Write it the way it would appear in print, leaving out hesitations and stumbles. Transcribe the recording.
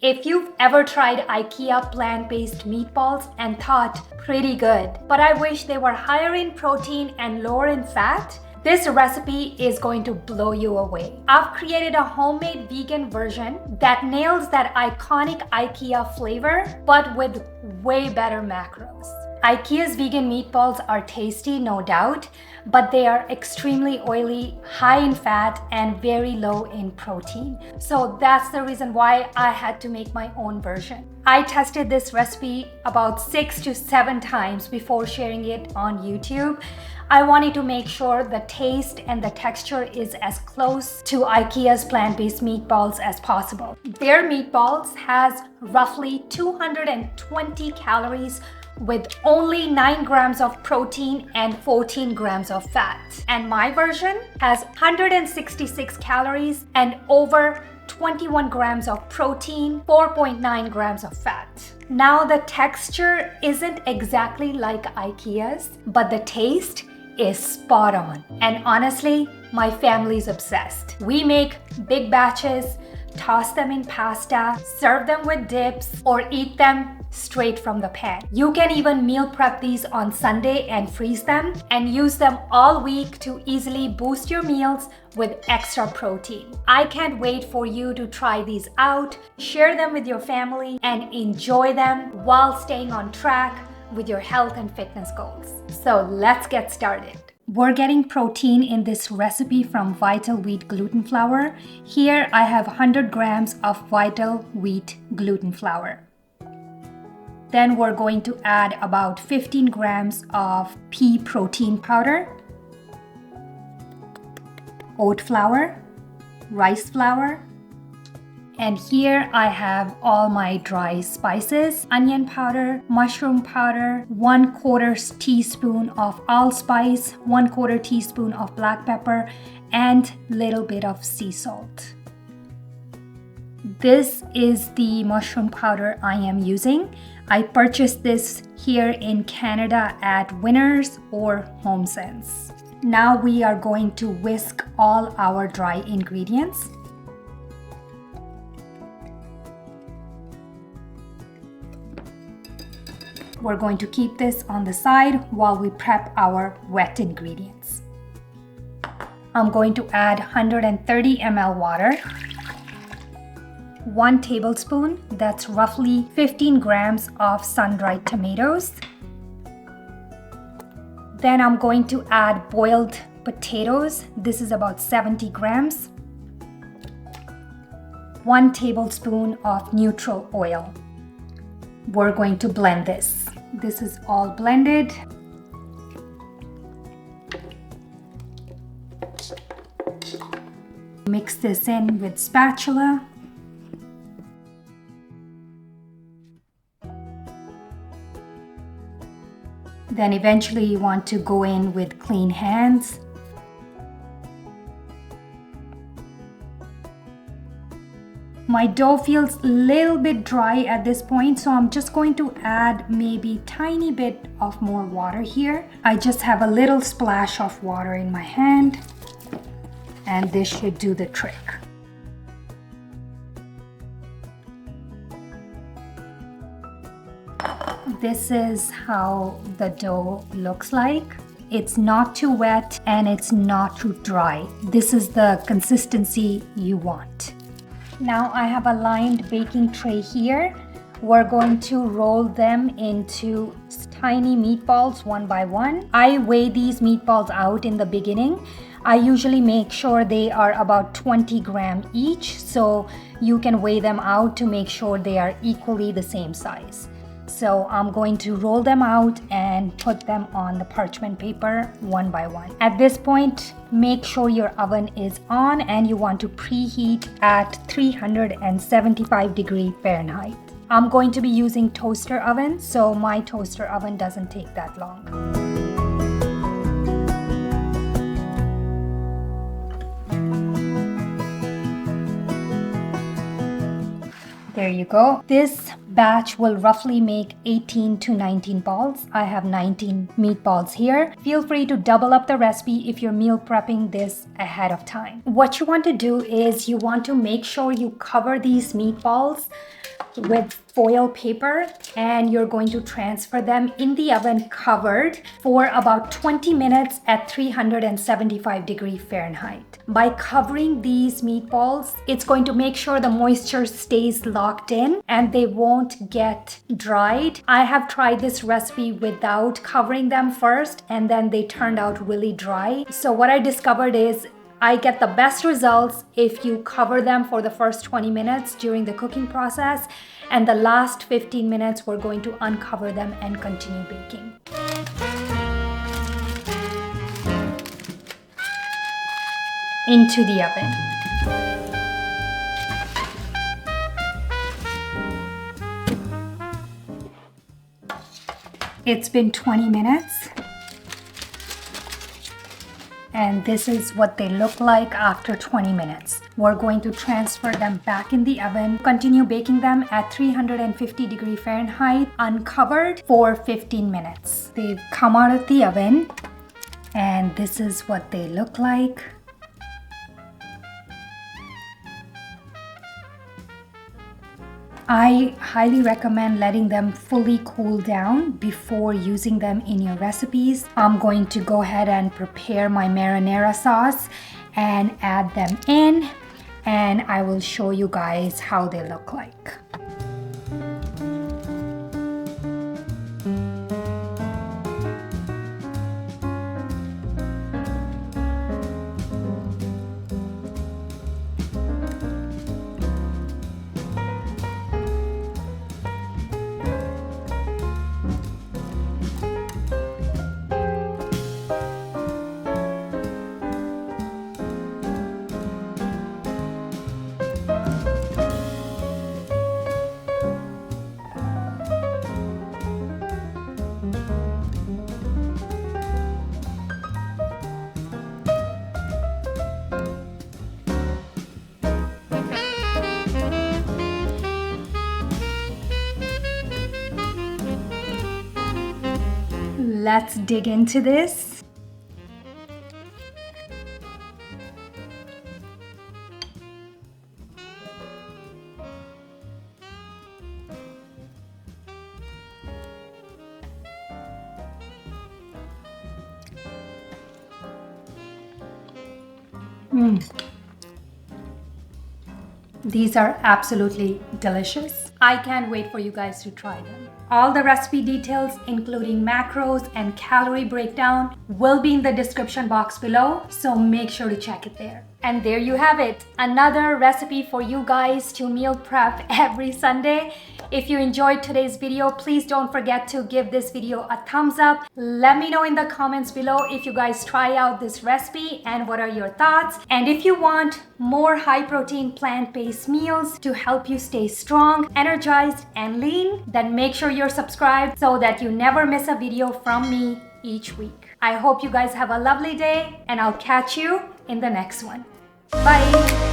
If you've ever tried IKEA plant-based meatballs and thought pretty good, but I wish they were higher in protein and lower in fat, this recipe is going to blow you away. I've created a homemade vegan version that nails that iconic IKEA flavor, but with way better macros. IKEA's vegan meatballs are tasty, no doubt, but they are extremely oily, high in fat, and very low in protein. So that's the reason why I had to make my own version. I tested this recipe about 6 to 7 times before sharing it on YouTube. I wanted to make sure the taste and the texture is as close to IKEA's plant-based meatballs as possible. Their meatballs has roughly 220 calories with only 9 grams of protein and 14 grams of fat. And my version has 166 calories and over 21 grams of protein, 4.9 grams of fat. Now the texture isn't exactly like IKEA's, but the taste is spot on. And honestly, my family's obsessed. We make big batches, toss them in pasta, serve them with dips, or eat them straight from the pan. You can even meal prep these on Sunday and freeze them and use them all week to easily boost your meals with extra protein. I can't wait for you to try these out, share them with your family, and enjoy them while staying on track with your health and fitness goals. So let's get started. We're getting protein in this recipe from Vital Wheat gluten flour. Here I have 100 grams of Vital Wheat gluten flour. Then we're going to add about 15 grams of pea protein powder, oat flour, rice flour, and here I have all my dry spices: onion powder, mushroom powder, 1/4 teaspoon of allspice, 1/4 teaspoon of black pepper, and little bit of sea salt. This is the mushroom powder I am using. I purchased this here in Canada at Winners or HomeSense. Now we are going to whisk all our dry ingredients. We're going to keep this on the side while we prep our wet ingredients. I'm going to add 130 ml water, 1 tablespoon, that's roughly 15 grams of sun-dried tomatoes. Then I'm going to add boiled potatoes. This is about 70 grams. 1 tablespoon of neutral oil. We're going to blend this. This is all blended. Mix this in with spatula. Then eventually you want to go in with clean hands. My dough feels a little bit dry at this point, so I'm just going to add maybe tiny bit of more water here. I just have a little splash of water in my hand, and this should do the trick. This is how the dough looks like. It's not too wet and it's not too dry. This is the consistency you want. Now I have a lined baking tray here. We're going to roll them into tiny meatballs one by one. I weigh these meatballs out in the beginning. I usually make sure they are about 20 grams each, so you can weigh them out to make sure they are equally the same size. So I'm going to roll them out and put them on the parchment paper one by one. At this point, make sure your oven is on and you want to preheat at 375 degrees Fahrenheit. I'm going to be using toaster oven, so my toaster oven doesn't take that long. There you go. This batch will roughly make 18 to 19 balls. I have 19 meatballs here. Feel free to double up the recipe if you're meal prepping this ahead of time. What you want to do is you want to make sure you cover these meatballs with foil paper, and you're going to transfer them in the oven covered for about 20 minutes at 375°F. By covering these meatballs, it's going to make sure the moisture stays locked in and they won't get dried. I have tried this recipe without covering them first, and then they turned out really dry. So what I discovered is I get the best results if you cover them for the first 20 minutes during the cooking process, and the last 15 minutes we're going to uncover them and continue baking. Into the oven. It's been 20 minutes. And this is what they look like after 20 minutes. We're going to transfer them back in the oven, continue baking them at 350°F uncovered for 15 minutes. They've come out of the oven, and this is what they look like. I highly recommend letting them fully cool down before using them in your recipes. I'm going to go ahead and prepare my marinara sauce and add them in, and I will show you guys how they look like. Let's dig into this. These are absolutely delicious. I can't wait for you guys to try them. All the recipe details, including macros and calorie breakdown, will be in the description box below, so make sure to check it there. And there you have it, another recipe for you guys to meal prep every Sunday. If you enjoyed today's video, please don't forget to give this video a thumbs up. Let me know in the comments below if you guys try out this recipe and what are your thoughts. And if you want more high-protein plant-based meals to help you stay strong, energized, and lean, then make sure you're subscribed so that you never miss a video from me each week. I hope you guys have a lovely day, and I'll catch you in the next one. Bye!